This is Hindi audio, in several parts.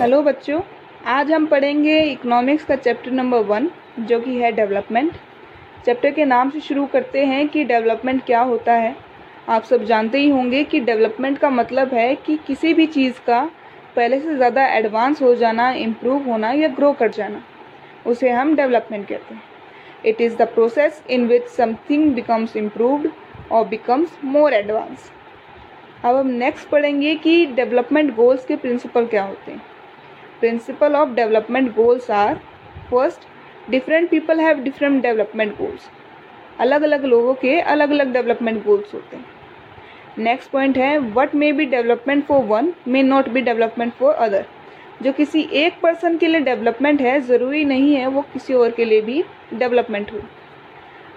हेलो बच्चों, आज हम पढ़ेंगे इकोनॉमिक्स का चैप्टर नंबर 1 जो कि है डेवलपमेंट। चैप्टर के नाम से शुरू करते हैं कि डेवलपमेंट क्या होता है। आप सब जानते ही होंगे कि डेवलपमेंट का मतलब है कि किसी भी चीज़ का पहले से ज़्यादा एडवांस हो जाना, इम्प्रूव होना या ग्रो कर जाना, उसे हम डेवलपमेंट कहते हैं। It is the process in which something becomes improved और बिकम्स मोर एडवांस। अब हम नेक्स्ट पढ़ेंगे कि डेवलपमेंट गोल्स के प्रिंसिपल क्या होते हैं। Principle of development goals are: first, different people have different development goals. अलग अलग लोगों के अलग अलग डेवलपमेंट गोल्स होते हैं। नेक्स्ट पॉइंट है what may be development for one may not be development for other. जो किसी एक पर्सन के लिए डेवलपमेंट है ज़रूरी नहीं है वो किसी और के लिए भी डेवलपमेंट हो।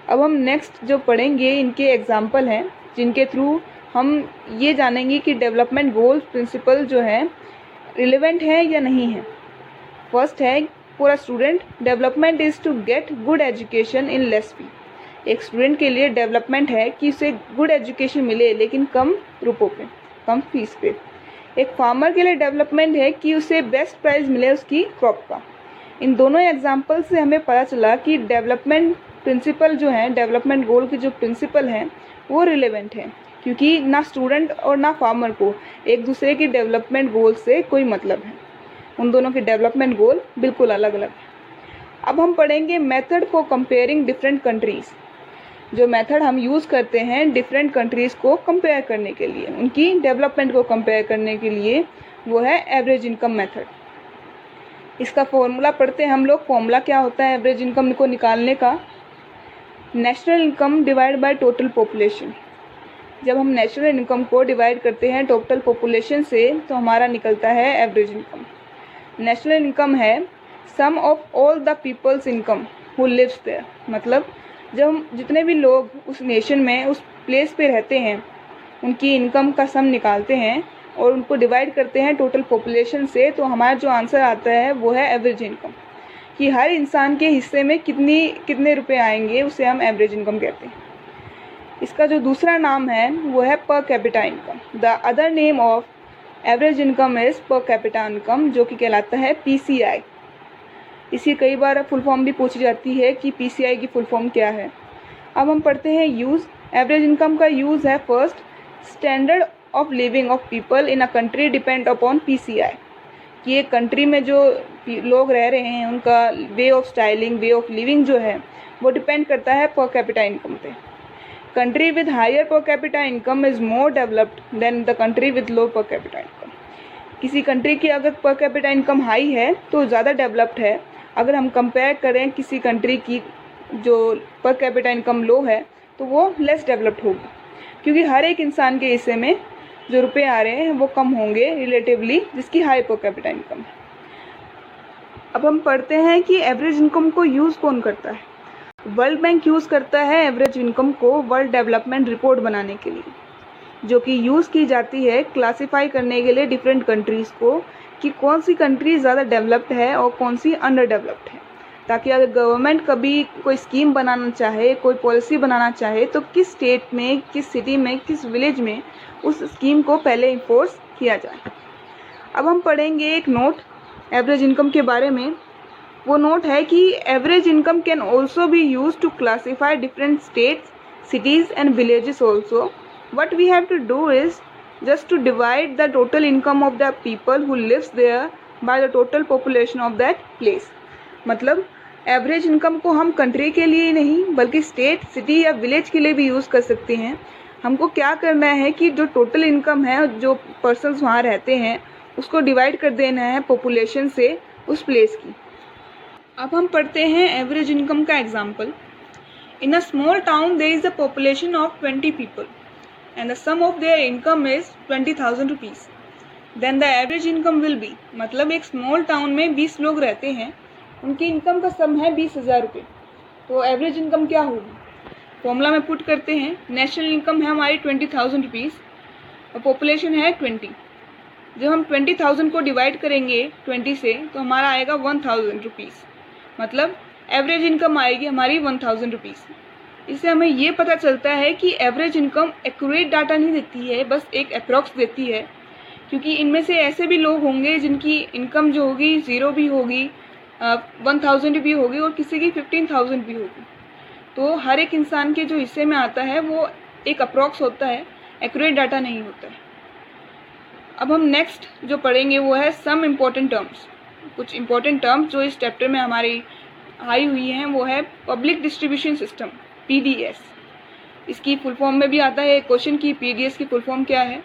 अब हम नेक्स्ट जो पढ़ेंगे इनके एग्जाम्पल हैं जिनके थ्रू हम ये जानेंगे कि डेवलपमेंट गोल्स प्रिंसिपल जो है रिलेवेंट है या नहीं है। फर्स्ट है for a student development is to get good education in less fee. एक स्टूडेंट के लिए डेवलपमेंट है कि उसे गुड एजुकेशन मिले लेकिन कम रुपयों पे, कम फीस पे। एक फार्मर के लिए डेवलपमेंट है कि उसे बेस्ट प्राइस मिले उसकी क्रॉप का। इन दोनों एग्जाम्पल से हमें पता चला कि डेवलपमेंट प्रिंसिपल जो हैं, डेवलपमेंट गोल के जो प्रिंसिपल हैं वो रिलेवेंट हैं, क्योंकि ना स्टूडेंट और ना फार्मर को एक दूसरे की डेवलपमेंट गोल से कोई मतलब है। उन दोनों के डेवलपमेंट गोल बिल्कुल अलग अलग हैं। अब हम पढ़ेंगे method for comparing different countries. जो मेथड हम यूज़ करते हैं डिफरेंट कंट्रीज़ को कंपेयर करने के लिए, उनकी डेवलपमेंट को कंपेयर करने के लिए, वो है एवरेज इनकम मेथड। इसका फॉर्मूला पढ़ते हैं हम लोग। फॉर्मूला क्या होता है एवरेज इनकम को निकालने का? National income divide by total population. जब हम नेशनल इनकम को डिवाइड करते हैं टोटल पॉपुलेशन से तो हमारा निकलता है एवरेज इनकम। नेशनल इनकम है sum of all the people's income who lives there. मतलब जब हम जितने भी लोग उस नेशन में, उस प्लेस पे रहते हैं, उनकी इनकम का सम निकालते हैं और उनको डिवाइड करते हैं टोटल पॉपुलेशन से, तो हमारा जो आंसर आता है वो है एवरेज इनकम। कि हर इंसान के हिस्से में कितने रुपए आएंगे उसे हम एवरेज इनकम कहते हैं। इसका जो दूसरा नाम है वो है per capita income. The other name of average income is पर कैपिटा इनकम, जो कि कहलाता है PCI। इसकी कई बार फुल फॉर्म भी पूछी जाती है कि PCI की फुल फॉर्म क्या है। अब हम पढ़ते हैं यूज़। एवरेज इनकम का यूज़ है first, standard of living of people in a country depend upon PCI। कि एक कंट्री में जो लोग रह रहे हैं उनका way of styling, way of living जो है वो डिपेंड करता है पर कैपिटा इनकम पे। Country with higher per capita income is more developed than the country with low per capita income. किसी कंट्री की अगर पर कैपिटा इनकम हाई है तो ज़्यादा डेवलप्ड है। अगर हम कंपेयर करें किसी कंट्री की जो पर कैपिटा इनकम लो है तो वो लेस डेवलप्ड होगी, क्योंकि हर एक इंसान के हिस्से में जो रुपए आ रहे हैं वो कम होंगे रिलेटिवली जिसकी हाई पर कैपिटा इनकम है। अब हम पढ़ते हैं कि एवरेज इनकम को यूज़ कौन करता है। वर्ल्ड बैंक यूज़ करता है एवरेज इनकम को वर्ल्ड डेवलपमेंट रिपोर्ट बनाने के लिए, जो कि यूज़ की जाती है क्लासिफाई करने के लिए डिफरेंट कंट्रीज़ को कि कौन सी कंट्री ज़्यादा डेवलप्ड है और कौन सी अंडर डेवलप्ड है, ताकि अगर गवर्नमेंट कभी कोई स्कीम बनाना चाहे, कोई पॉलिसी बनाना चाहे तो किस स्टेट में, किस सिटी में, किस विलेज में उस स्कीम को पहले इन्फोर्स किया जाए। अब हम पढ़ेंगे एक नोट एवरेज इनकम के बारे में। वो नोट है कि average income can also be use to classify different states, cities and villages also. What we have to do is just to divide the total income of the people who lives there by the total population of that place. मतलब एवरेज इनकम को हम कंट्री के लिए ही नहीं बल्कि स्टेट, सिटी या विलेज के लिए भी यूज़ कर सकते हैं। हमको क्या करना है कि जो टोटल इनकम है, जो पर्सन्स वहाँ रहते हैं, उसको डिवाइड कर देना है पॉपुलेशन से उस प्लेस की। अब हम पढ़ते हैं एवरेज इनकम का example. In a small town there is a population of 20 people and the sum of their income is 20,000 rupees. Then the average income will be. मतलब एक स्मॉल टाउन में 20 लोग रहते हैं, उनकी इनकम का सम है 20,000 रुपये, तो एवरेज इनकम क्या होगी? फॉर्मूला में पुट करते हैं। नेशनल इनकम है हमारी 20,000 रुपीज़ और पॉपुलेशन है 20। जब हम 20,000 को डिवाइड करेंगे 20 से तो हमारा आएगा 1,000 रुपीज़। मतलब एवरेज इनकम आएगी हमारी 1,000 रुपीज़। इससे हमें ये पता चलता है कि एवरेज इनकम एक्यूरेट डाटा नहीं देती है, बस एक अप्रॉक्स देती है, क्योंकि इनमें से ऐसे भी लोग होंगे जिनकी इनकम जो होगी 0 भी होगी, 1000 भी होगी और किसी की 15,000 भी होगी। तो हर एक इंसान के जो हिस्से में आता है वो एक अप्रॉक्स होता है, एक्यूरेट डाटा नहीं होता है। अब हम नेक्स्ट जो पढ़ेंगे वो है सम इम्पोर्टेंट टर्म्स। कुछ इम्पोर्टेंट टर्म्स जो इस चैप्टर में हमारी आई हुई हैं वो है पब्लिक डिस्ट्रीब्यूशन सिस्टम, PDS। इसकी फुल फॉर्म में भी आता है एक क्वेश्चन की PDS की फुल फॉर्म क्या है।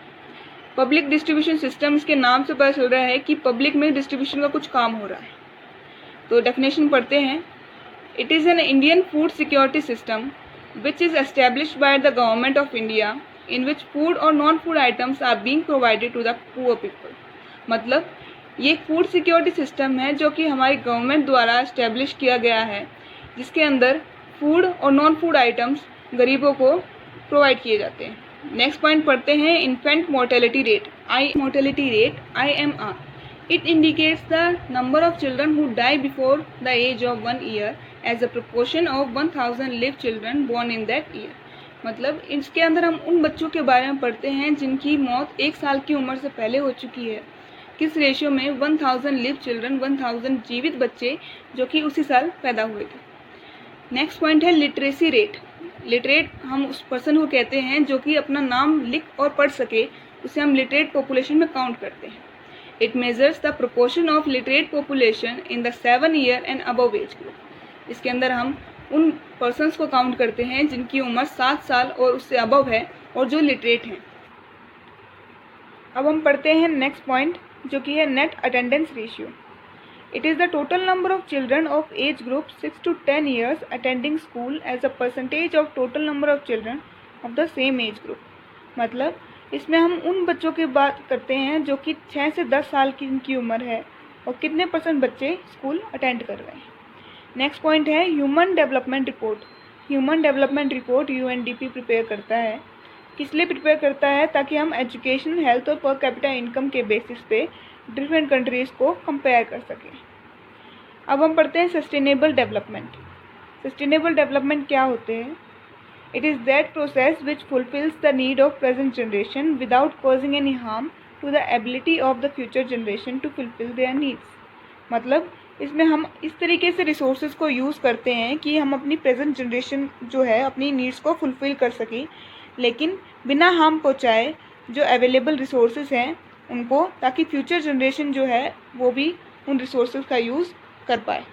पब्लिक डिस्ट्रीब्यूशन सिस्टम, इसके नाम से पता चल रहा है कि पब्लिक में डिस्ट्रीब्यूशन का कुछ काम हो रहा है। तो डेफिनेशन पढ़ते हैं। It is an Indian food security system which is established by the government of India in which food और non food items are being provided to the poor people. मतलब ये एक फूड सिक्योरिटी सिस्टम है जो कि हमारी गवर्नमेंट द्वारा इस्टेब्लिश किया गया है, जिसके अंदर फूड और नॉन फूड आइटम्स गरीबों को प्रोवाइड किए जाते हैं। नेक्स्ट पॉइंट पढ़ते हैं infant mortality rate, IMR। It indicates the number of children who die before the age of 1 year as a proportion of 1000 live children born in that year। मतलब इसके अंदर हम उन बच्चों के बारे में पढ़ते हैं जिनकी मौत 1 साल की उम्र से पहले हो चुकी है, किस रेशियो में, 1000 लिव चिल्ड्रन, 1000 जीवित बच्चे जो कि उसी साल पैदा हुए थे। नेक्स्ट पॉइंट है लिटरेसी रेट। लिटरेट हम उस पर्सन को कहते हैं जो कि अपना नाम लिख और पढ़ सके, उसे हम लिटरेट पॉपुलेशन में काउंट करते हैं। It measures the proportion of literate population in the 7 year and above age group। इसके अंदर हम उन पर्सन्स को काउंट करते हैं जिनकी उम्र 7 साल और उससे अबव है और जो लिटरेट हैं। अब हम पढ़ते हैं नेक्स्ट पॉइंट जो कि है net attendance ratio. It is the total number of children of age group 6 to 10 years attending school as a percentage of total number of children of the same age group. मतलब इसमें हम उन बच्चों की बात करते हैं जो कि 6 से 10 साल की इनकी उम्र है और कितने % बच्चे स्कूल अटेंड कर रहे हैं। नेक्स्ट पॉइंट है human development report. Human development report UNDP prepare करता है। किस लिए प्रिपेयर करता है? ताकि हम एजुकेशन, हेल्थ और पर कैपिटा इनकम के बेसिस पे डिफरेंट कंट्रीज़ को कंपेयर कर सकें। अब हम पढ़ते हैं सस्टेनेबल डेवलपमेंट। सस्टेनेबल डेवलपमेंट क्या होते हैं? It is that process which fulfills the need of present generation without causing any harm to the ability of the future generation to fulfill their needs। मतलब इसमें हम इस तरीके से रिसोर्सेज को यूज़ करते हैं कि हम अपनी प्रेजेंट जनरेशन जो है अपनी नीड्स को फुलफ़िल कर सकें, लेकिन बिना हार्म पहुँचाए जो अवेलेबल रिसोर्सेज हैं उनको, ताकि फ्यूचर जनरेशन जो है वो भी उन रिसोर्सेज का यूज़ कर पाए।